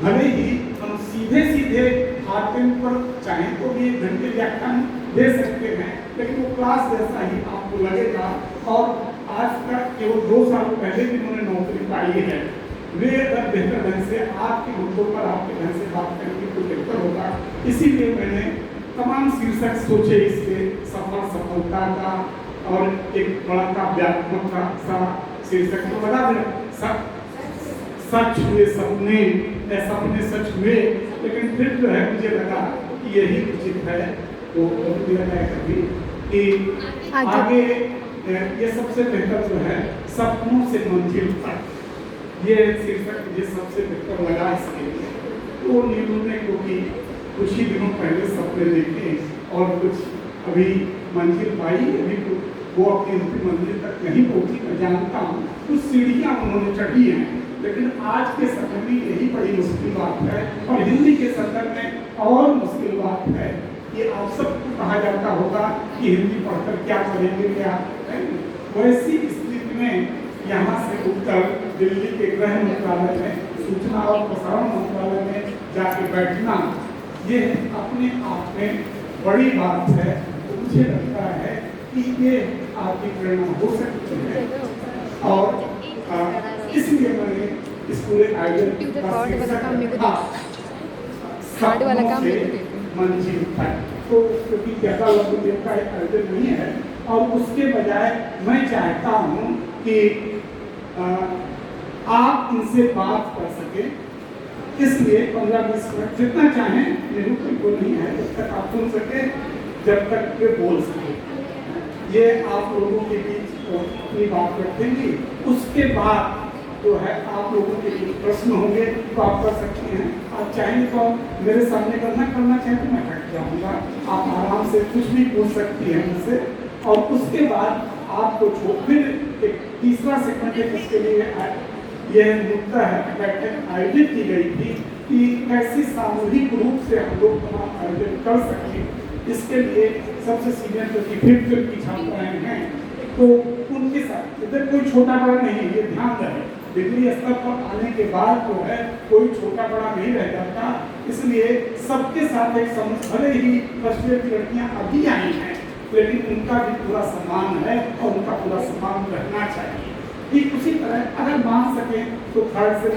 भले ही हम सीधे सीधे हार्टेन पर चाहें तो भी 1 घंटे व्याख्यान दे सकते हैं, लेकिन वो क्लास जैसा ही आपको लगेगा। और आज तक केवल 2 साल पहले जिन्होंने नौकरी पाई है, वे अगर बेहतर ढंग से आपके मुद्दों पर आपके ढंग से बात करेंगे तो बेहतर होगा। इसीलिए मैंने तमाम शीर्षक सोचे इसके, सफलता का, और एक बड़ा काव्यात्मक का सा शीर्षक तो बता दें, सच हुए सपने, सपने सच हुए। लेकिन फिर जो है मुझे लगा कि यही उचित है, तो कभी कि आगे ये सबसे बेहतर जो है सपनों से मंजिल तक, ये शीर्षक मुझे सबसे बेहतर लगा इसके लिए। तो नीलू ने क्योंकि कुछ ही दिनों पहले सपने देखे और कुछ अभी मंजिल पाई, अभी वो अपनी अंतिम मंजिल तक नहीं पहुंची, मैं जानता हूँ। कुछ सीढ़ियाँ उन्होंने चढ़ी हैं, लेकिन आज के समय में यही बड़ी मुश्किल बात है, और हिंदी के संदर्भ में और मुश्किल बात है कि आप सबको कहा जाता होगा कि हिंदी पढ़कर क्या करेंगे, क्या वैसी स्थिति में यहाँ से उत्तर दिल्ली के गृह मंत्रालय में, सूचना और प्रसारण मंत्रालय में जाके बैठना, ये अपने आप में बड़ी बात है। तो मुझे लगता है कि ये आपकी प्रेरणा हो सकती है, और इसलिए मैंने इस पूरे आयोजन मंजिल तक, तो क्योंकि ज्यादा लंबी का आयोजन नहीं है, और उसके बजाय मैं चाहता हूँ कि आप इनसे बात कर सके, इसलिए 15-20 मिनट जितना चाहें, मेरे को नहीं है, जब तक आप सुन सके, जब तक वे बोल सके, ये आप लोगों के बीच अपनी बात रखेंगी। उसके बाद जो है आप लोगों के बीच प्रश्न होंगे तो आप कर सकते हैं। आप चाहेंगे तो मेरे सामने करना चाहें तो मैं हट जाऊँगा, आप आराम से कुछ भी पूछ सकती हैं मुझसे। और उसके बाद आपको फिर एक तीसरा सेकंड इसके लिए यह मुद्दा है, बैठक आयोजित की गई थी कि कैसे सामूहिक रूप से हम लोग तमाम आयोजन कर सकें। इसके लिए सबसे सीनियर जो कि 5th की छात्राएं हैं, तो उनके साथ इधर कोई छोटा बड़ा नहीं, ये ध्यान रहे, डिग्री स्तर पर आने के बाद जो है कोई छोटा बड़ा नहीं रह जाता। इसलिए सबके साथ एक समझ, भले ही फर्स्ट ईयर की लड़कियां अभी आई हैं, लेकिन उनका भी पूरा सम्मान है और उनका पूरा सम्मान रहना चाहिए। ठीक उसी तरह अगर मान सके तो थर्ड से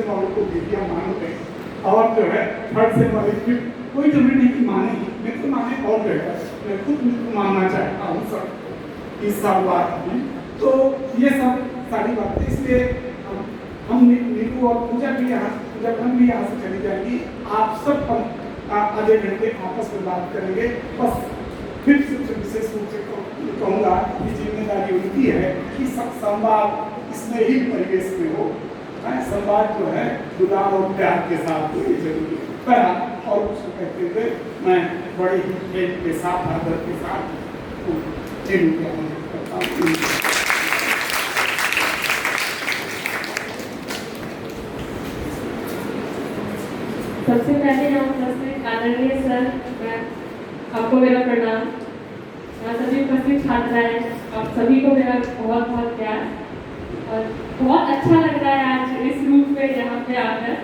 वाली को दीदियाँ मान लें, और जो है थर्ड से वाली कोई जरूरी नहीं कि माने ही, मैं तो माने और बेहतर, मैं खुद मानना चाहता हूँ सब इस साल बाद में। तो ये सब सारी बातें, इसलिए हम नीतू और पूजा भी यहाँ, जब हम भी यहाँ से चली जाएगी, आप सब आधे घंटे आपस में बात करेंगे। बस फिर से विशेष रूप से कहूँगा कि जिम्मेदारी उनकी है कि सब संवाद इसमें ही परिवेश में हो, संवाद जो है दुलार और प्यार के साथ हो, ये जरूरी है। और उसको कहते हुए मैं बड़े ही प्रेम के साथ, आदर के साथ करता हूँ। सबसे पहले हम उपस्थित आदरणीय सर, मैं आपको मेरा प्रणाम। सभी उपस्थित छात्राएं, आप सभी को मेरा बहुत बहुत प्यार, और बहुत अच्छा लग रहा है आज इस रूप में यहाँ पे आकर।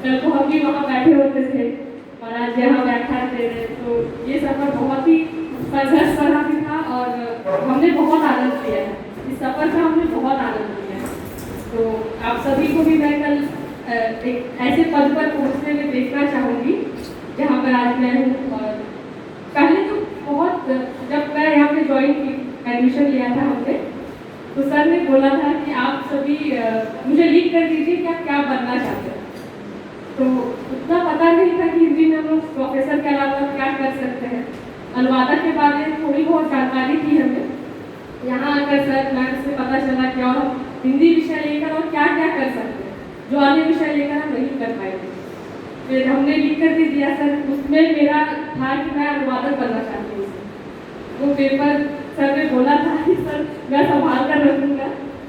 कल को हम भी वहाँ बैठे होते थे और आज यहाँ व्याख्यान दे रहे, तो ये सफर बहुत ही संघर्ष भरा भी था और हमने बहुत आनंद लिया है। इस सफर का हमने बहुत आनंद लिया है। तो आप सभी को भी मैं कल एक ऐसे पद पर पहुंचने में देखना चाहूँगी जहाँ पर आज मैं हूँ। और पहले तो बहुत, जब मैं यहाँ पे ज्वाइन की, एडमिशन लिया था हमने, तो सर ने बोला था कि आप सभी मुझे लिख कर दीजिए कि आप क्या बनना चाहते हैं। तो उतना पता नहीं था कि हिंदी में हम लोग प्रोफेसर के अलावा क्या कर सकते हैं। अनुवादक के बारे में थोड़ी बहुत जानकारी थी हमें, यहाँ आकर सर मैम से पता चला कि और हम हिंदी विषय लेकर और क्या क्या कर सकते हैं जो अन्य विषय लेकर हम नहीं कर पाएंगे। फिर हमने लिख कर भी दिया सर, उसमें मेरा था कि मैं अनुवादक बनना चाहती हूँ। वो पेपर सर ने बोला था कि सर मैं संभाल कर रखूँगा,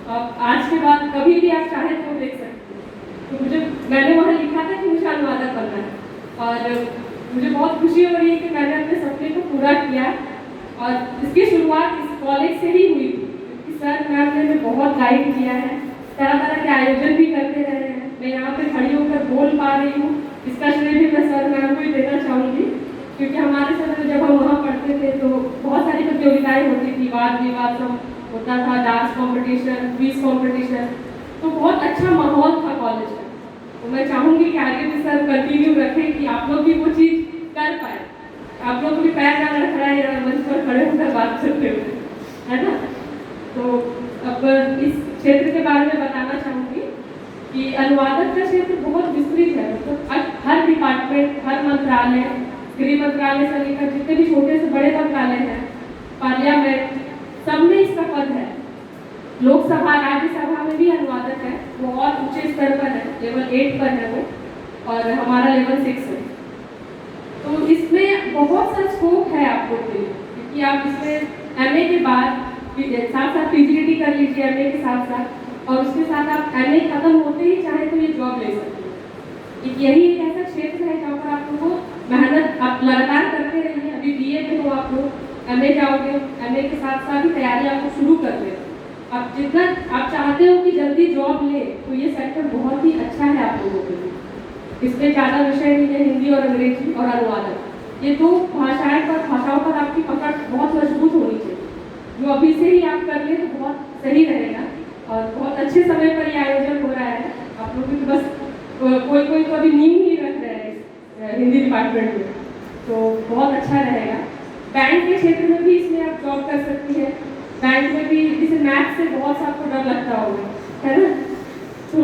अब आज के बाद कभी भी आप चाहें तो देख सकते हैं। तो मैंने वहाँ लिखा था कि मुझे अनुवादक बनना है, और मुझे बहुत खुशी हो रही है कि मैंने अपने सपने को पूरा किया। और इसकी शुरुआत इस कॉलेज से ही हुई थी। सर मैम ने बहुत गाइड किया है, तरह तरह के आयोजन भी करते रहे हैं। मैं यहाँ पा रही हूँ, इसका श्रेय भी मैं सर मैम को ही देना चाहूँगी, क्योंकि हमारे समय में जब हम वहाँ पढ़ते थे तो बहुत सारी प्रतियोगिताएं होती थी, वाद विवाद सब होता था, डांस कंपटीशन, क्विज कंपटीशन, तो बहुत अच्छा माहौल था कॉलेज में। तो मैं चाहूँगी कि आगे भी सर कंटिन्यू रखें कि आप लोग भी वो चीज़ कर पाए, आप लोग भी पैर ना लड़खड़ाए मंच पर खड़े होकर बात करते हुए, है ना। तो अब इस क्षेत्र के बारे में बताना चाहूँगी कि अनुवादक का क्षेत्र बहुत विस्तृत है, मतलब हर डिपार्टमेंट, हर मंत्रालय, गृह मंत्रालय से लेकर जितने भी छोटे से बड़े मंत्रालय हैं, पार्लियामेंट, सब में इसका पद है। लोकसभा, राज्यसभा में भी अनुवादक है, वो और ऊंचे स्तर पर है, लेवल 8 पर है वो, और हमारा लेवल 6 है। तो इसमें बहुत सा स्कोप है आपको के लिए, क्योंकि आप इसमें एमए के बाद साथ साथ पीजीडीटी कर लीजिए एमए के साथ साथ, और उसके साथ आप एमए खत्म होते ही चाहे तो ये जॉब ले सकते हैं। यही एक ऐसा क्षेत्र है जहाँ पर आप लोगों को मेहनत आप लगातार करते रहिए। अभी बीए में हो आप लोग, एमए जाओगे, एमए के साथ साथ ही तैयारी आपको शुरू कर दें। आप जितना आप चाहते हो कि जल्दी जॉब ले, तो ये सेक्टर बहुत ही अच्छा है आप लोगों के लिए। इसमें ज़्यादा विषय नहीं है, हिंदी और अंग्रेजी और अनुवादक, ये 2 भाषाओं पर आपकी पकड़ बहुत मजबूत होनी चाहिए। जो अभी से ही आप कर ले तो बहुत सही रहेगा, और बहुत अच्छे समय पर ये आयोजन हो रहा है। आप लोग भी तो बस कोई तो अभी नींव ही रख रहे हैं हिंदी डिपार्टमेंट में, तो बहुत अच्छा रहेगा। बैंक के क्षेत्र में भी इसमें आप जॉब कर सकती है। बैंक में भी जैसे मैथ से बहुत सा आपको डर लगता होगा, है ना, तो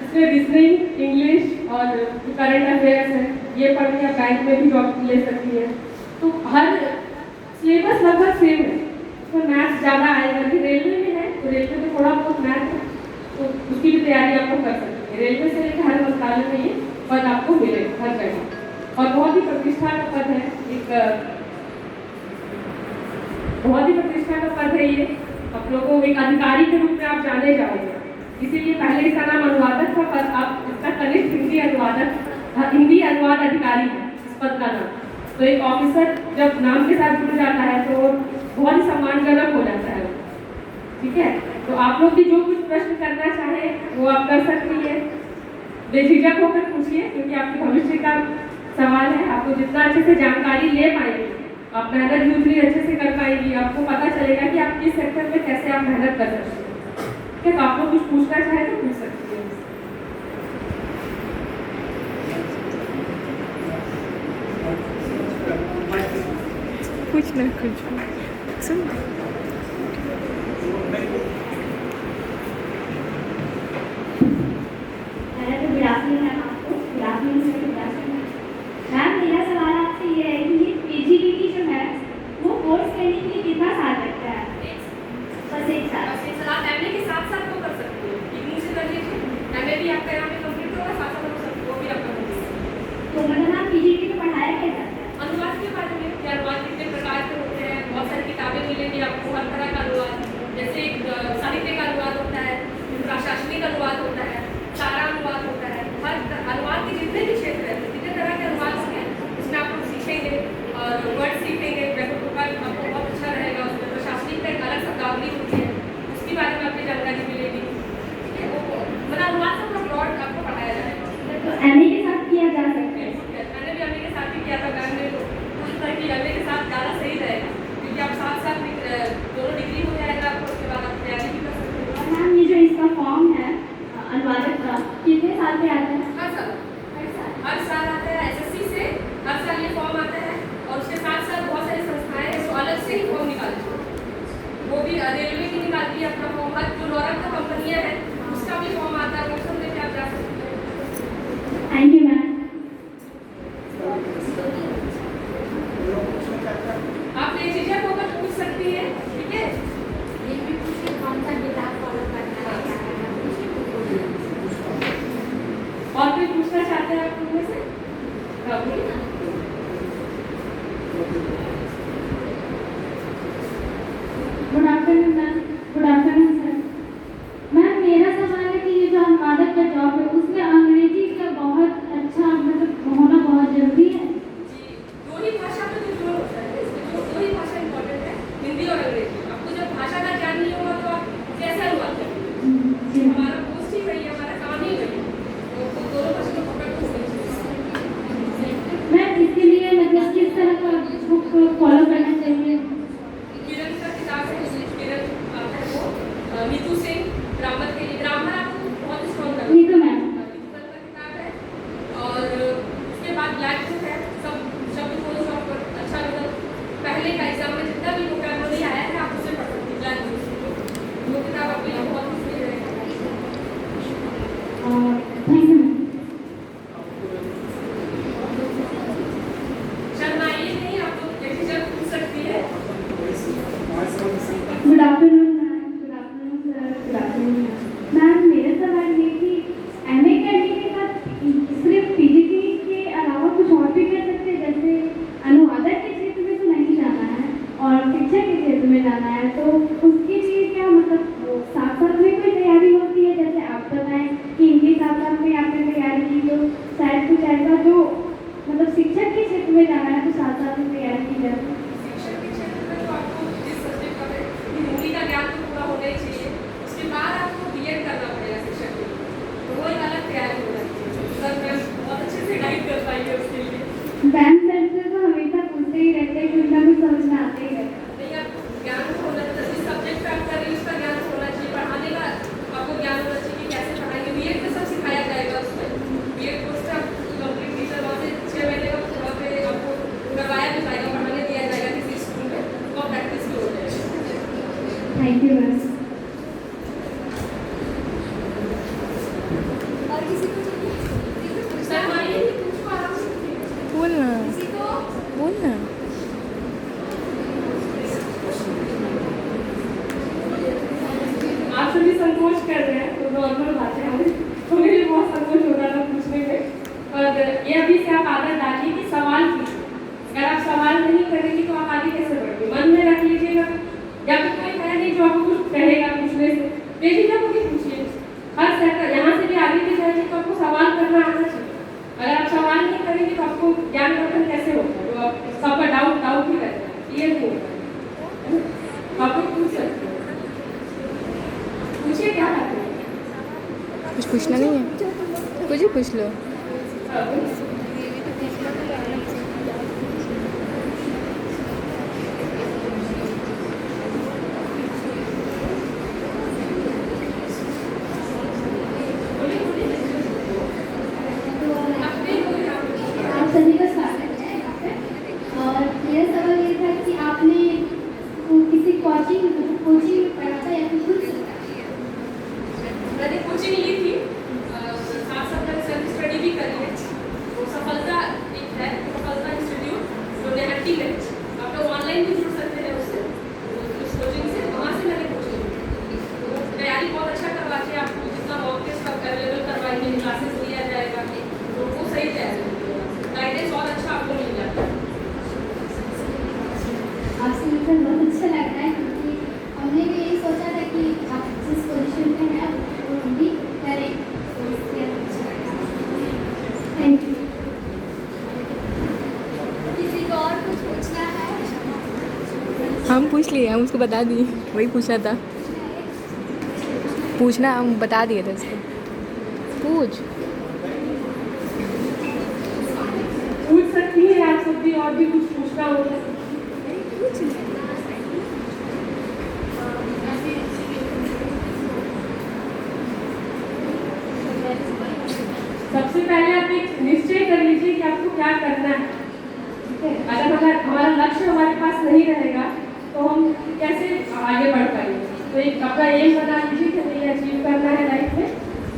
इसमें रीजनिंग, इंग्लिश और करंट अफेयर्स है, ये पढ़ के आप बैंक में भी जॉब ले सकती है। तो हर सिलेबस लगभग सेम है, तो मैथ्स ज़्यादा आएगा। अभी रेलवे में है तो रेलवे में थोड़ा बहुत मैथ है, तो उसकी भी तैयारी आपको कर सकते हैं। रेलवे से लेकर हर मंत्रालय में ये पद आपको मिलेगा हर जगह, और बहुत ही प्रतिष्ठा का पद है, एक बहुत ही प्रतिष्ठा का पद है ये। आप लोगों को एक अधिकारी के रूप में आप जाने जाओगे, इसीलिए पहले इसका नाम अनुवादक था, पर आप इसका कनिष्ठ हिंदी अनुवाद अधिकारी है इस पद का नाम। तो एक ऑफिसर जब नाम के साथ जुड़ जाता है तो बहुत ही सम्मानजनक हो जाता है, ठीक है। तो आप लोग भी जो कुछ प्रश्न करना चाहे वो आप कर सकती है, बेझिझक होकर पूछिए, क्योंकि आपके भविष्य का सवाल है। आपको जितना अच्छे से जानकारी ले पाएंगे, आप मेहनत भी उतनी अच्छे से कर पाएंगी, आपको पता चलेगा कि आप किस सेक्टर में कैसे आप मेहनत कर सकते हैं, ठीक है। तो आप लोग कुछ पूछना चाहे तो पूछ सकती है। कुछ ना कुछ सुन मैम, मेरा सवाल आपसे ये है कि ये पीजीडीटी जो है वो कोर्स करने के लिए कितना साल लगता है? बस 1 साल। आप एमए के साथ साथ वो कर सकते हो, इग्नू से कर लीजिए, एमए भी आपका यहाँ पे कंप्लीट होगा, साथ साथ वो भी आप कर लीजिए। तो मतलब आप पीजीडीटी में पढ़ाया क्या जाता है? अनुवाद के बारे में, कि अनुवाद कितने प्रकार के होते हैं, बहुत सारी किताबें मिलेंगी आपको हर तरह का अनुवाद, जैसे साहित्य का अनुवाद होता है, प्रशासनिक अनुवाद होता है, सारा अनुवाद होता है, हर अनुवाद के जितने भी क्षेत्र हैं, जितने तरह के अनुवाद होंगे उसमें आप लोग सीखेंगे, और वर्ड सीखेंगे, व्याकरण आपको बहुत अच्छा रहेगा। उसमें प्रशासनिक का एक अलग शब्दावली होती है, उसके बारे में आपकी जानकारी मिलेगी, ठीक है। वो मतलब अनुवाद से पूरा ब्रॉड आपको पढ़ाया जाएगा। तो एमए के साथ किया जा सकता है? मैंने भी एमए के साथ ही किया था, मैम ने पूछा कि एमए के साथ ज़्यादा सही रहेगा, क्योंकि आप साथ साथ दोनों डिग्री हो जाएगा आपको, उसके बाद आप तैयारी भी कर सकते हो। और मैम, ये जो इसका फॉर्म है अनुवादक का, कितने साल पे आता है? हर साल आता है, एसएससी से हर साल ये फॉर्म आता है, और उसके साथ साथ बहुत सारी संस्थाएं हैं जो अलग से ही फॉर्म निकालती हैं। वो भी रेलवे की निकालती है अपना फॉर्म, हर जो नॉर्मल कंपनियां हैं उसका भी फॉर्म आता है, वो सब लेके आप जा सकते हैं। Thank you ma'am. आप बेझिझक होकर पूछ सकती हैं, ठीक है। ये भी पूछिए कौन सा किताब फॉलो करना है। और कोई पूछना चाहते हैं आप लोगों में से? बोलिए। Good afternoon ma'am. Good afternoon sir. Ma'am, मेरा सवाल है कि ये जो अनुवादक का जॉब है उसमें अंग्रेजी का बहुत अच्छा मतलब होना बहुत जरूरी है। जी, दो ही भाषा में जो जोड़ होता है, इसमें दो ही भाषा इंपॉर्टेंट है, हिंदी और अंग्रेजी। आपको जब भाषा का ज्ञान नहीं होगा तो आप कैसे अनुवाद करेंगे? हमारा पोस्ट ही वही है, हमारा काम ही वही है, तो दोनों भाषा को पकड़ के सिर्फ पीजीटी के अलावा कुछ और भी कर सकते हैं, जैसे अनुवादक के क्षेत्र में तो नहीं जाना है और शिक्षक के क्षेत्र में जाना है, तो उसके लिए क्या मतलब साथ साथ में कोई तैयारी होती है? जैसे आप बताएं कि इनके साथ साथ में आपने तैयारी की, तो शायद कुछ ऐसा जो मतलब शिक्षक के क्षेत्र में जाना है तो साथ साथ में तैयारी की जाए। शिक्षण के क्षेत्र में तो आपको जिस सब्जेक्ट का है हिंदी का ज्ञान तो पूरा होना ही चाहिए। उसके बाद आपको बीएड करना पड़ेगा शिक्षक के लिए, तो वो एक अलग तैयारी हो जाती है। सर मैम बहुत अच्छे से गाइड कर पाएंगे उसके लिए। मैम सर से तो हमेशा पूछते ही रहते हैं, कुछ ना कुछ समझ में आते ही रहता है। नहीं, आपको ज्ञान होना चाहिए, जिस सब्जेक्ट पे आप कर रही है उसका ज्ञान होना चाहिए, पढ़ाने का आपको ज्ञान होना चाहिए कि कैसे पढ़ाएंगे। बीएड में सब सिखाया जाएगा उसमें। बीएड कोर्स पे आप कंप्लीट टीचर वहाँ से 6 महीने का वहाँ पे आपको करवाया भी जाएगा, पढ़ाने दिया जाएगा किसी स्कूल में, तो आप प्रैक्टिस भी हो जाएगा। Thank you ma'am. और किसी को चाहिए? सर हमारी पूछो आराम से। बोल ना, किसी को? बोल ना। आप सभी संकोच कर रहे हैं तो नॉर्मल बात है, हमें भी बहुत संकोच हो रहा था पूछने में। और ये अभी से आप आदत डालिए कि सवाल कीजिए। अगर आप सवाल नहीं करेंगे तो आप आगे कैसे बढ़ेंगे? मन में रख लीजिएगा, या फिर कोई है नहीं जो आपको कुछ कहेगा पूछने से, बेझिझक होकर पूछिए। हर सेक्टर यहाँ से भी आगे भी जाएंगे तो आपको सवाल करना आना चाहिए। अगर आप सवाल नहीं करेंगे तो आपको ज्ञान वर्धन कैसे होगा? जो आप सबका डाउट ही रहता है, क्लियर नहीं होगा। आप लोग पूछ सकते हैं, पूछिए क्या बात है। कुछ पूछना नहीं है, कुछ ही पूछ लो। आप सभी का स्वागत है यहाँ पे। और मेरा सवाल ये था कि आपने किसी कोचिंग में पढ़ा था या फिर खुद सीखा? मैंने कोचिंग ली थी, साथ साथ मैंने सेल्फ स्टडी भी करी है। तो सफलता एक है, सफलता इंस्टीट्यूट जो नेगेटिव है, आप लोग ऑनलाइन भी जुड़ सकते हैं उससे, उस कोचिंग से। वहाँ से मैंने कोचिंग ली। तो तैयारी बहुत अच्छा करवाते हैं, आपको जितना मॉक टेस्ट अवेलेबल करवाएंगे, क्लासेस लिया जाएगा, तो वो सही तैयारी गाइडेंस और अच्छा आपको मिल जाता है। आपसे मिलकर बहुत अच्छा लग रहा है, क्योंकि हमने भी यही सोचा था कि आप जिस पोजीशन पे हैं वो हम भी करें, तो इसलिए अच्छा लगा। Thank you. किसी को और कुछ पूछना है? हम पूछ लिए, हम उसको बता दिए, वही पूछना था। पूछना हम बता दिए थे उसको। पूछ। पूछ सकती है आप सब भी, और भी कुछ पूछना होगा। सबसे पहले आप एक निश्चय कर लीजिए कि आपको क्या करना है। ठीक है, अगर हमारा लक्ष्य हमारे पास नहीं रहेगा तो हम कैसे आगे बढ़ पाएंगे? तो एक अपना एम बना लीजिए कि हमें ये अचीव करना है लाइफ में,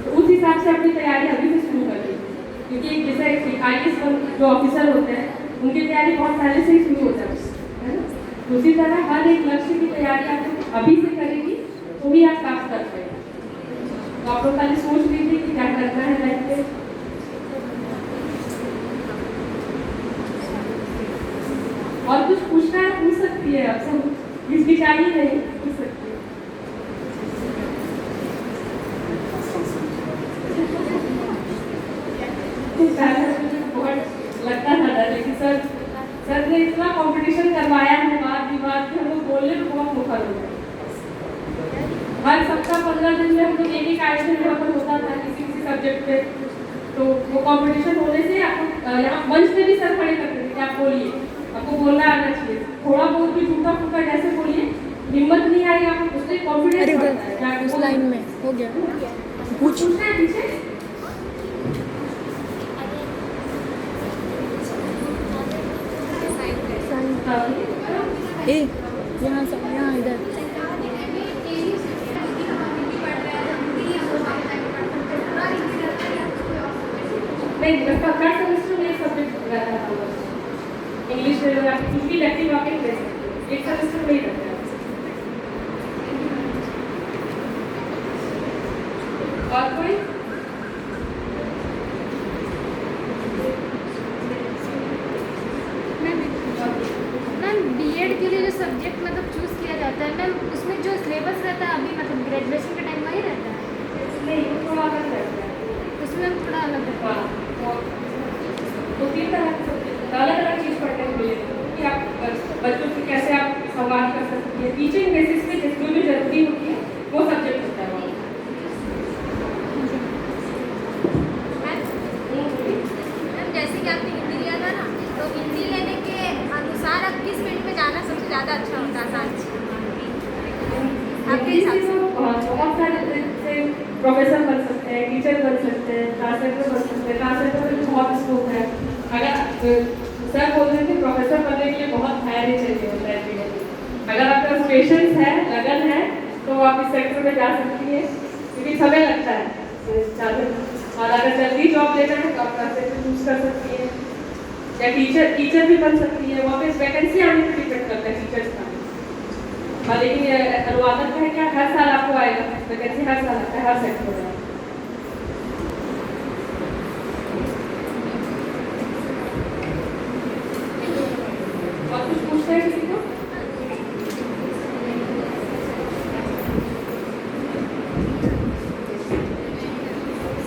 तो उस हिसाब से अपनी तैयारी अभी से शुरू कर लीजिए। क्योंकि जैसे IAS जो ऑफिसर होते हैं उनकी तैयारी बहुत पहले से ही शुरू हो जाती है ना। उसी तरह हर एक लक्ष्य की तैयारी आप अभी से करेंगी तो ही आप प्राप्त कर पाएंगे। तो आप लोग पहले सोच लीजिए कि क्या करना है लाइफ में। और कुछ पूछना है पूछ सकती है, आप सब हिचकिचाइए नहीं, पूछ सकती है। बहुत लगता था डर, लेकिन सर ने इतना कंपटीशन करवाया है बात विवाद कि हम लोग बोलने में बहुत मुखर हो गए। हर सप्ताह 15 दिन में हम लोग एक आयोजन यहाँ पर होता था किसी सब्जेक्ट पे, तो वो कंपटीशन होने से आपको यहाँ मंच पे भी सर खड़े करते थे कि आप बोलिए, आपको बोलना आना चाहिए। थोड़ा बहुत भी टूटा फूटा जैसे बोलिए, हिम्मत नहीं आई आपको, उससे कॉन्फिडेंस बढ़ता है। उस लाइन में हो गया। पूछ। पूछना है पीछे। ए यहाँ से यहाँ इधर। नहीं, थर्ड सेमेस्टर में एक सब्जेक्ट रहता था, इंग्लिश में या कुछ भी इलेक्टिव आप ले सकते हो, एक सेमेस्टर में ही रहता है। और कोई बीएड के लिए जो सब्जेक्ट मतलब चूज़ किया जाता है मैम, उसमें जो सिलेबस रहता है अभी मतलब ग्रेजुएशन के टाइम वही रहता है? नहीं, वो थोड़ा अलग रहता है। उसमें थोड़ा अलग रहता है। हाँ, तो 3 तरह के सब्जेक्ट अलग अलग चीज़ पढ़ने को मिलेगी कि आप बच्चों से कैसे आप संवाद कर सकती हैं। टीचिंग बेसिस पे जो भी जरूरी होती है वो सब्जेक्ट होता है वहाँ। मैम जैसे कि आपने हिंदी लिया था ना, तो हिंदी लेने के अनुसार आप किस फील्ड में जाना सबसे ज़्यादा अच्छा होता है? आपके हिसाब से? बहुत सारे जैसे प्रोफेसर बन सकते हैं, टीचर बन सकते हैं, ट्रांसलेटर बन सकते हैं। ट्रांसलेटर में बहुत स्कोप है। अगर सर बोल रहे थे प्रोफेसर बनने के लिए बहुत धैर्य चाहिए होता है जीवन में। अगर आपके पास पेशेंस है, लगन है, तो आप इस सेक्टर में जा सकती हैं, क्योंकि समय लगता है ज़्यादा। और अगर जल्दी जॉब लेना है तो आप ट्रांसलेटर चूज कर सकती हैं, या टीचर भी बन सकती है। वहाँ पे वैकेंसी आने पर डिपेंड करता है टीचर्स का। और लेकिन अनुवादक का है क्या, हर साल आपको आएगा वैकेंसी, हर साल आता है, हर सेक्टर में। और कुछ पूछना है किसी को?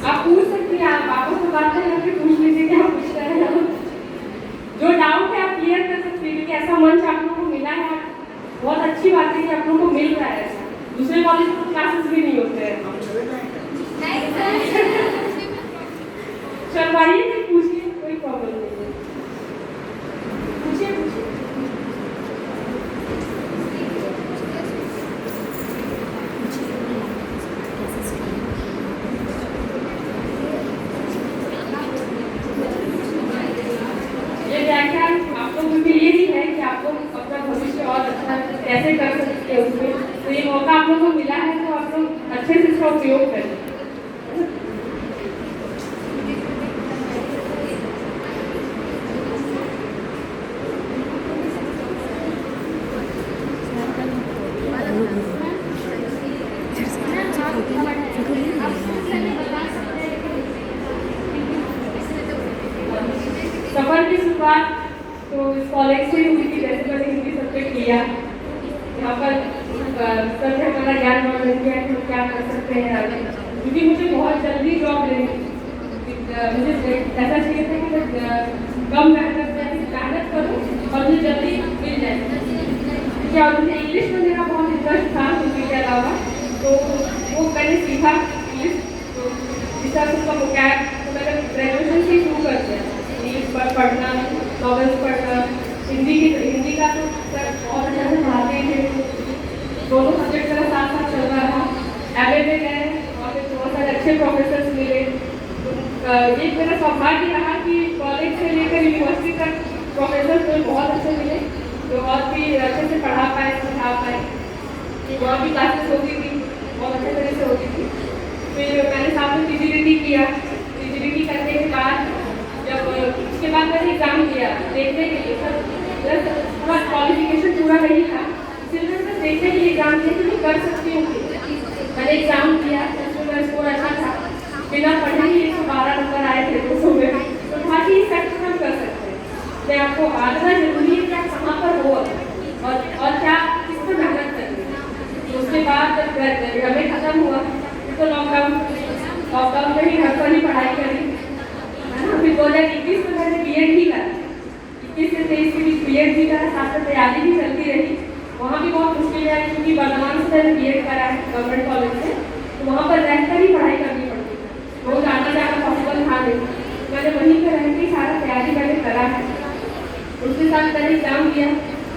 आप पूछ सकती हैं, आप आपस में बात करें, फिर पूछ लीजिए क्या पूछना है। जो डाउट है आप क्लियर कर सकती हैं, क्योंकि ऐसा मंच आप लोगों को मिला है। बहुत अच्छी बात है कि आप लोगों को मिल रहा है ऐसा। दूसरे कॉलेज में क्लासेस भी नहीं होते हैं। नहीं सर। चलवाइए, नहीं पूछिए, कोई प्रॉब्लम नहीं है। पूछिए पूछिए। ये व्याख्यान आप लोगों के लिए ही है कि आप लोग अपना भविष्य और अच्छा कैसे कर सकते हैं उसमें। तो ये मौका आप लोगों को मिला है, तो आप लोग अच्छे से इसका उपयोग करें। सफर की शुरुआत तो इस कॉलेज से हुई थी, जैसे मैंने हिंदी सब्जेक्ट लिया। यहाँ पर सर ने हमारा ज्ञान वर्धन किया कि हम क्या कर सकते हैं आगे, क्योंकि मुझे बहुत जल्दी जॉब लेनी थी। मुझे ऐसा चाहिए था कि मैं कम मेहनत करूँ और मुझे जल्दी मिल जाए। क्या मुझे इंग्लिश में मेरा बहुत इंटरेस्ट था हिंदी के अलावा, तो वो मैंने सीखा इंग्लिश। तो इस तरह से उसका वोकैब तो मैंने ग्रेजुएशन से ही शुरू कर दिया। इंग्लिश पर पढ़ना, नॉवेल्स पढ़ना, हिंदी का तो सर बहुत अच्छा से पढ़ाते थे। दोनों सब्जेक्ट मेरा साथ साथ चल रहा था। एमए में गए, वहाँ पे बहुत सारे अच्छे प्रोफेसर्स मिले। ये मेरा सौभाग्य रहा कि कॉलेज से लेकर यूनिवर्सिटी तक प्रोफेसर्स मुझे बहुत अच्छे मिले, जो और भी अच्छे से पढ़ा पाए, समझा पाए। वहाँ भी क्लासेस होती थी, बहुत अच्छे तरह से होती थी। फिर मैंने साथ में पीजीडीटी किया। पीजीडीटी करने के बाद जब उसके बाद मैंने एग्ज़ाम दिया देखने के लिए, सर पूरा क्वालिफिकेशन पूरा नहीं था, इसलिए मैं बस देखने के लिए एग्ज़ाम दिया कि मैं कर सकती हूँ। मैंने एग्ज़ाम दिया, उसमें मेरा स्कोर अच्छा था। बिना पढ़े ही 112 नंबर आए थे 200 में। तो था कि इस सेक्टर में हम कर सकते हैं। तो आपको आना जरूरी है कि आप कहाँ पर हो और क्या किस पर मेहनत करनी है। उसके बाद जब हमें ख़त्म हुआ तो लॉकडाउन में ही घर पर ही पढ़ाई करी, है ना। फिर 2021 में मैंने बीएड भी करा, 21 से 23 के बीच बीएड भी करा, साथ में तैयारी भी चलती रही। वहाँ भी बहुत मुश्किल है, क्योंकि वर्धमान से मैंने बीएड करा है गवर्नमेंट कॉलेज से, तो वहाँ पर रहकर ही पढ़ाई करनी पड़ती है। रोज आना जाना पॉसिबल था नहीं, मैंने वहीं पर रह के सारा तैयारी मैंने करा है। उसके साथ मैंने एग्ज़ाम दिया।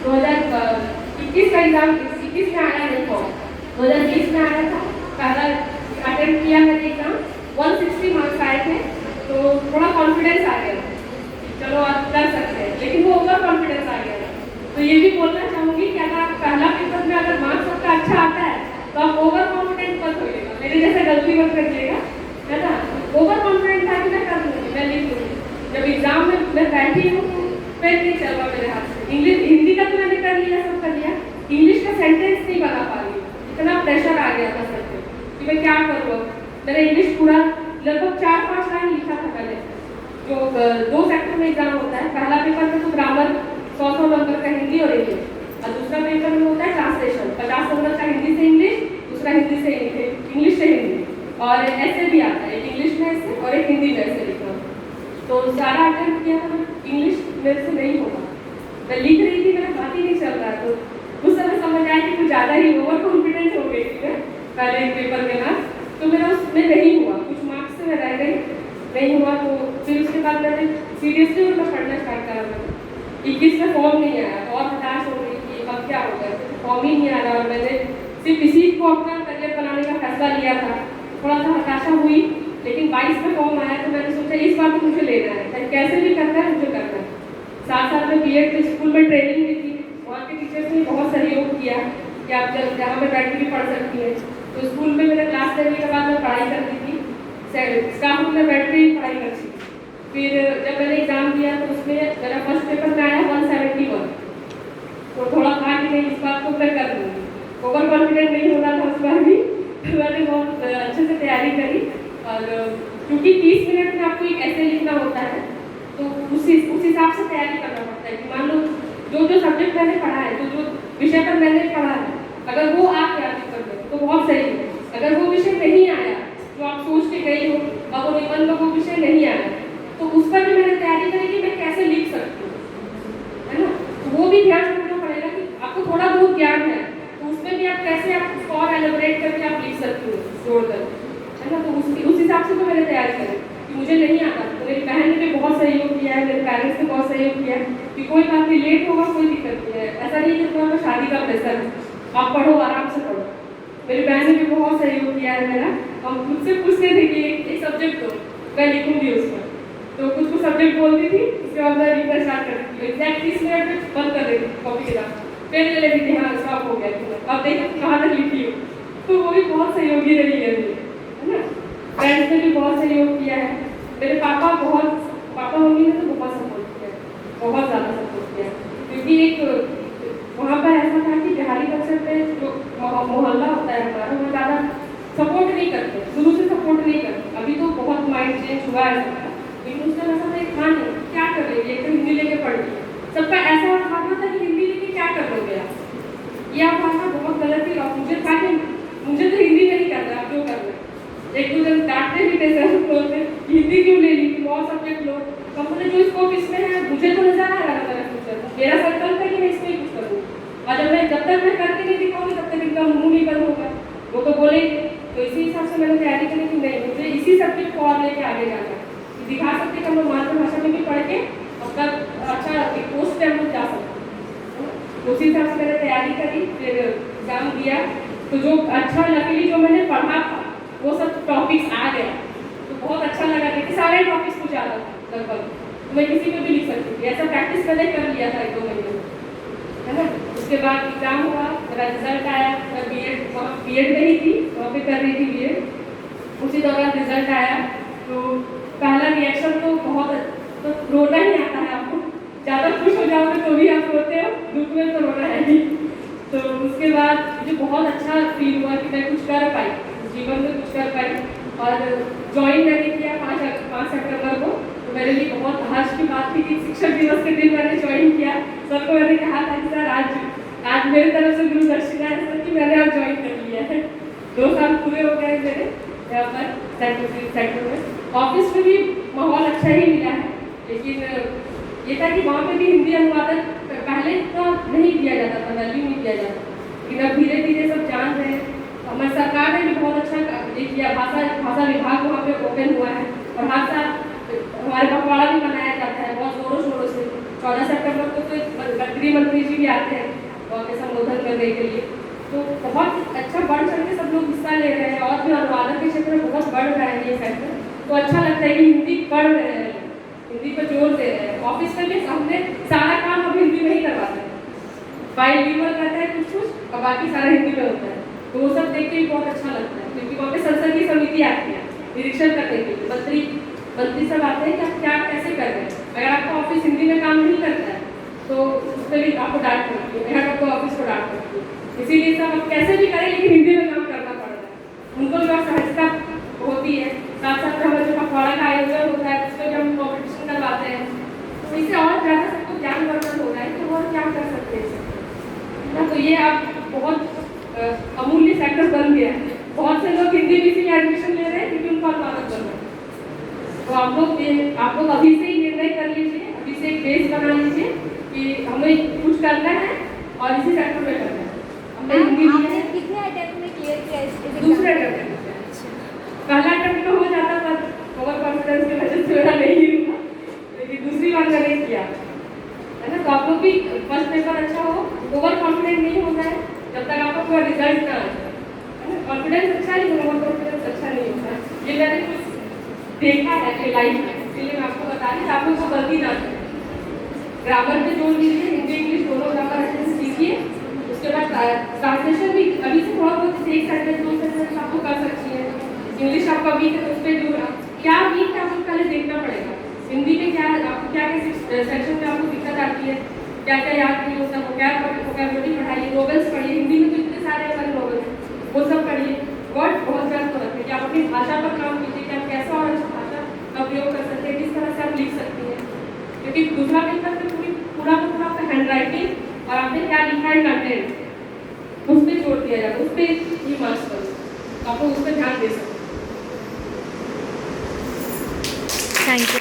2021 का एग्ज़ाम 21 में आया नहीं फॉर्म, 2020 में आया था। पहला अटेम्प्ट किया मैंने एग्ज़ाम, 160 मार्क्स आए थे, तो थोड़ा कॉन्फिडेंस आ गया, चलो आप कर सकते हैं। लेकिन वो ओवर कॉन्फिडेंस आ गया। तो ये भी बोलना चाहूँगी कि अगर आप पहला पेपर में अगर मार्क्स आपका अच्छा आता है तो आप ओवर कॉन्फिडेंस मत होइएगा, मेरे जैसे गलती मत करिएगा, है ना। ओवर कॉन्फिडेंस था कि मैं कर लूँगी, मैं लिख लूँगी। जब एग्ज़ाम में मैं बैठी हूँ पेन नहीं चल रहा मेरे हाथ से। हिंदी का तो मैंने कर लिया, सब कर लिया, इंग्लिश का सेंटेंस नहीं बना पा रही, इतना प्रेशर आ गया था सर पे कि मैं क्या करूँ। मैंने इंग्लिश पूरा लगभग 4-5 लाइन लिखा था पहले। जो 2 सेक्टर में एग्ज़ाम होता है, पहला पेपर में तो ग्रामर 100 नंबर का हिंदी हिंदी और इंग्लिश, और दूसरा पेपर में होता है ट्रांसलेशन, 50 नंबर का हिंदी से इंग्लिश, दूसरा हिंदी से इंग्लिश से हिंदी, और ऐसे भी आता है, एक इंग्लिश में ऐसे और एक हिंदी में ऐसे लिखना। तो सारा अटेम्प्ट किया था, इंग्लिश मेरे से नहीं होगा, मैं लिख रही थी, मेरा बात ही नहीं चल रहा। तो उस समय समझ आया कि कुछ ज़्यादा ही ओवर कॉन्फिडेंट हो गई थी मैं पहले एक पेपर के बाद, तो मेरा उसमें नहीं हुआ, कुछ मार्क्स से मैं रह गई, नहीं हुआ। तो फिर उसके बाद मैंने सीरियसली उनका पढ़ना स्टार्ट करा। मैंने 21 में फॉर्म नहीं आया, और हताश हो गई कि अब क्या होगा, फॉर्म ही नहीं आ रहा, और मैंने सिर्फ इसी को अपना करियर बनाने का फैसला लिया था। थोड़ा सा हताशा हुई, लेकिन 22 में फॉर्म आया तो मैंने सोचा इस बार तो मुझे लेना है, चाहे कैसे भी करना है मुझे करना है। साथ साथ में बीएड स्कूल में ट्रेनिंग भी थी, वहाँ के टीचर्स ने बहुत सहयोग किया कि आप जहाँ पे बैठ के भी पढ़ सकती है। तो स्कूल में मेरे क्लास लेने के बाद मैं पढ़ाई करती थी, स्टाफ रूम में बैठ के ही पढ़ाई करती थी। फिर जब मैंने एग्ज़ाम दिया तो उसमें मेरा फर्स्ट पेपर में आया 171, तो थोड़ा था कि नहीं इस बात को मैं कर लूँगी, ओवर कॉन्फिडेंट नहीं होना था उस बार भी। मैंने बहुत अच्छे से तैयारी करी, और क्योंकि 30 मिनट में आपको एक ऐसे लिखना होता है, तो उस हिसाब से तैयारी करना पड़ता है कि मान लो जो सब्जेक्ट मैंने पढ़ा है, जो विषय पर मैंने पढ़ा है, अगर वो आ गया पेपर में तो बहुत सही है। अगर वो विषय नहीं आया जो आप सोच के गई हो, और वो निबंध में वो विषय नहीं आया, तो उस पर भी मैंने तैयारी करी कि मैं कैसे लिख सकती हूँ, है ना। तो वो भी ध्यान रखना पड़ेगा कि आपको थोड़ा बहुत ज्ञान है, तो उसमें भी आप कैसे आप उसको और एलिब्रेट करके आप लिख सकते हो जोड़कर, है ना। तो उस हिसाब से तो मैंने तैयारी करी कि मुझे नहीं आता। तो मेरी बहन ने भी बहुत सहयोग किया है, मेरे पेरेंट्स ने बहुत सहयोग किया है कि कोई बात नहीं, लेट होगा कोई दिक्कत नहीं है, ऐसा नहीं कि तुम्हारा शादी का प्रेशर है, आप पढ़ो, आराम से पढ़ो। मेरी बहन ने भी बहुत सहयोग किया है मेरा। हम मुझसे पूछते थे कि एक सब्जेक्ट दो, मैं लिखूंगी उस पर, तो कुछ सब्जेक्ट बोलती थी, उसके बाद मैं लिखना स्टार्ट करती थी, एग्जैक्ट 30 मिनट में बंद कर देती थी कॉपी किताब, फिर ले लेती थी, हाँ स्टॉप हो गया, अब देखो कहाँ तक लिखी हूँ। तो वो भी बहुत सहयोगी रही है ना। फ्रेंड्स ने भी बहुत सहयोग किया है, मेरे पापा मम्मी ने तो बहुत सपोर्ट किया, बहुत ज़्यादा सपोर्ट किया, क्योंकि एक वहाँ पर ऐसा था कि बिहारी कल्चर पे जो मोहल्ला होता है हमारा, वो ज़्यादा सपोर्ट नहीं करते, शुरू से सपोर्ट नहीं करते। अभी तो बहुत माइंड चेंज हुआ है सबका, लेकिन उस टाइम ऐसा था नहीं, क्या कर रही है, एक तो हिंदी लेके पढ़ रही है, सबका ऐसा भावना था कि हिंदी लेके क्या कर लोगे आप, ये आप भाषा बहुत गलत ही। और मुझे था कि मुझे तो हिंदी में नहीं करना, आप क्यों करना। एक दो जन डांटते भी थे सर, बोलते हिंदी क्यों ले ली, और सब्जेक्ट लो, तो बोले जो स्कोप इसमें है, मुझे तो नजर आ रहा था मेरा फ्यूचर, मेरा संकल्प है कि मैं इसमें ही कुछ करूँ, और जब तक मैं करके नहीं दिखाऊंगी तब तक इनका मुंह नहीं बंद होगा, वो तो बोलेंगे। तो इसी हिसाब से मैंने तैयारी करी कि नहीं, मुझे इसी सब्जेक्ट को और लेके आगे जाना है, दिखा सकते कि हम लोग मातृभाषा में भी पढ़ के अपना अच्छा एक पोस्ट पे हम लोग जा सकते हैं। उसी हिसाब से मैंने तैयारी करी, फिर एग्जाम दिया, तो जो अच्छा लकीली जो मैंने पढ़ा था वो सब टॉपिक्स आ गया, तो बहुत अच्छा लगा कि सारे टॉपिक्स मुझे आता था लगभग, तो मैं किसी में भी लिख सकती थी। ऐसा प्रैक्टिस मैंने कर लिया था 1-2 महीने, है ना। उसके बाद एग्जाम हुआ, मेरा रिजल्ट आया, मैं बीएड वहाँ बीएड में ही थी, वहाँ पे कर रही थी बीएड। उसी दौरान रिजल्ट आया, तो पहला रिएक्शन तो बहुत, तो रोना ही आता है आपको, ज़्यादा खुश हो जाओगे तो भी आप रोते हो, दुख में तो रोना है ही। तो उसके बाद मुझे बहुत अच्छा फील हुआ कि मैं कुछ कर पाई, जीवन में कुछ कर पाई, और ज्वाइन मैंने किया 5 सितंबर को। तो मेरे लिए बहुत हर्ष की बात थी कि शिक्षक दिवस के दिन मैंने ज्वाइन किया। सर को मैंने कहा था कि सर आज मेरी तरफ से गुरु दक्षिणा है सर कि मैंने आज ज्वाइन कर लिया है। 2 साल पूरे हो गए मेरे यहाँ पर सेक्टर में। ऑफिस में भी माहौल अच्छा ही मिला है, लेकिन ये था कि वहाँ पे भी हिंदी अनुवादक पहले तो नहीं दिया जाता था, वैल्यू नहीं दिया जाता, लेकिन अब धीरे धीरे सब जान रहे हैं। हमारी सरकार ने भी बहुत अच्छा ये किया, भाषा विभाग वहाँ पे ओपन हुआ है, और हर साल हमारे पखवाड़ा भी मनाया जाता है बहुत जोरों शोरों से। 14 सितंबर को तो गृह मंत्री जी भी आते हैं वहाँ पे संबोधन करने के लिए, तो बहुत अच्छा बढ़ चढ़ के सब लोग हिस्सा ले रहे हैं, और भी अनुवादक के क्षेत्र में बहुत बढ़ रहा है ये सेक्टर। तो अच्छा लगता है कि हिंदी पढ़ रहे हैं, हिंदी पर जोर दे रहे हैं। ऑफिस में भी हमने सारा काम अब हिंदी में ही करवाते हैं, बाइलिंगुअल रहता है कुछ और बाकी सारा हिंदी में होता है, तो वो सब देख के भी बहुत अच्छा लगता है। क्योंकि वहाँ पे संसदीय समिति आती है निरीक्षण करने के लिए, मंत्री सब आते हैं कि आप क्या कैसे कर रहे हैं। अगर आपका ऑफिस हिंदी में काम नहीं करता है तो उस पर भी आपको डांट पड़ती है, अगर आपको ऑफिस को डांट पड़ती है। इसीलिए सब आप कैसे भी करें लेकिन हिंदी में काम करना पड़ रहा है। उनको जो सहजता होती है, साथ साथ हमारा जो पखवाड़ा का आयोजन होता है उस पर भी हम कॉम्पिटिशन करवाते हैं, तो इससे और ज़्यादा सबको ज्ञानवर्धन हो रहा है कि वो क्या कर सकते हैं। आप लोग अभी से ही निर्णय कर लीजिए, अभी से एक बेस बना लीजिए कि हमें कुछ करना है और इसी सेक्टर में करना है। हमने हिंदी लिया आपने है, कितने अटेम्प्ट में क्लियर किया इस exam? दूसरे अटेम्प्ट में। पहला अटेम्प्ट तो हो जाता था, ओवर कॉन्फिडेंस की वजह से मेरा नहीं हुआ, लेकिन दूसरी बार मैंने किया है ना। तो आप लोग भी फर्स्ट पेपर अच्छा हो, ओवर कॉन्फिडेंट नहीं होता है जब तक आपका पूरा रिजल्ट ना आए, है ना। कॉन्फिडेंस अच्छा है लेकिन ओवर कॉन्फिडेंस अच्छा नहीं होता है। ये मैंने कुछ देखा है अपनी लाइफ में, इसलिए मैं आपको बता रही हूँ आप लोग को गलती ना करें। ग्रामर पे जोर दीजिए, हिंदी इंग्लिश दोनों ग्रामर अच्छे से सीखिए। उसके बाद ट्रांसलेशन भी अभी से थोड़ा बहुत एक सेंटेंस दो सेंटेंस आपको कर सकती है। इंग्लिश आपका वीक है तो उस पर जोर, क्या वीक है आपको पहले देखना पड़ेगा। हिंदी में क्या आपको क्या क्या सेक्शन में आपको दिक्कत आती है, क्या क्या याद नहीं होता, वोकैबुलरी पढ़ाइए, नॉवेल्स पढ़िए। हिंदी में तो इतने सारे हमारे नॉवेल्स हैं, वो सब पढ़िए। वर्ड बहुत व्यस्त हो रखे कि आप अपनी भाषा पर काम कीजिए कि आप कैसा और अच्छा भाषा का प्रयोग कर सकते हैं, किस तरह से आप लिख सकती हैं। क्योंकि दूसरा पेपर में पूरा आपका हैंड राइटिंग और आपने क्या लिखा है कंटेंट उस पर जोर दिया जाता है, उस पर ही मार्क्स करो, तो आप लोग उस पर ध्यान दे सकते हैं। Thank you.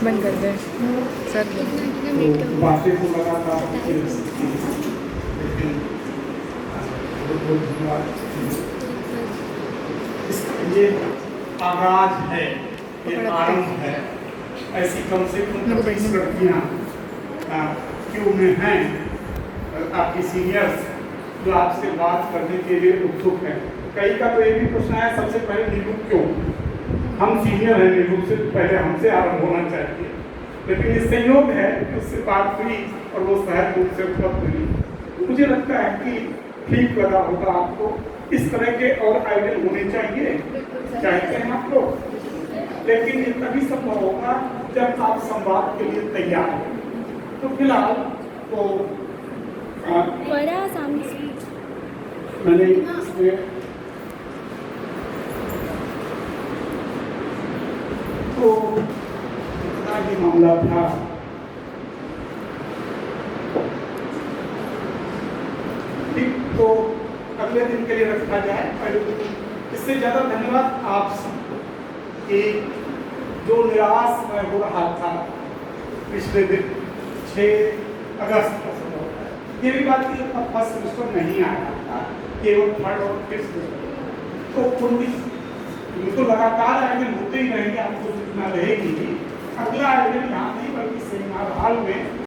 बंद कर दे सर। तो बातें तो लगातार होती रहती हैं, लेकिन बहुत धन्यवाद। ये आगाज है, ये आरंभ है। ऐसी कम से कम 25 लड़कियाँ क्यों में हैं, आपकी सीनियर्स जो आपसे बात करने के लिए उत्सुक है। कई का तो ये भी प्रश्न है, सबसे पहले नीलू क्यों? हम सीनियर हैं, नीलू से पहले हमसे आरंभ होना चाहिए, लेकिन ये संयोग है कि उससे बात हुई और वो सहज रूप से उपलब्ध हुई। मुझे लगता है कि ठीक लगा होगा आपको। इस तरह के और आयोजन होने चाहिए, चाहते हैं आप लोग, लेकिन ये तभी संभव होगा जब आप संवाद के लिए तैयार हो। तो फिलहाल तो बड़ा सामने से मैंने इसमें तो इतना ही मामला था। ठीक, तो अगले दिन के लिए रखा जाए। और इससे ज़्यादा धन्यवाद आप सबको कि जो निराश मैं हो रहा था पिछले दिन 6 अगस्त का समय होता है, ये भी बात कि फर्स्ट सेमेस्टर नहीं आया था, केवल थर्ड और फिफ्थ सेमेस्टर। तो उनको लगातार आयोजन होते ही रहेंगे, आपको जितना रहेगी। अगला आयोजन यहाँ नहीं बल्कि सेमिनार हॉल में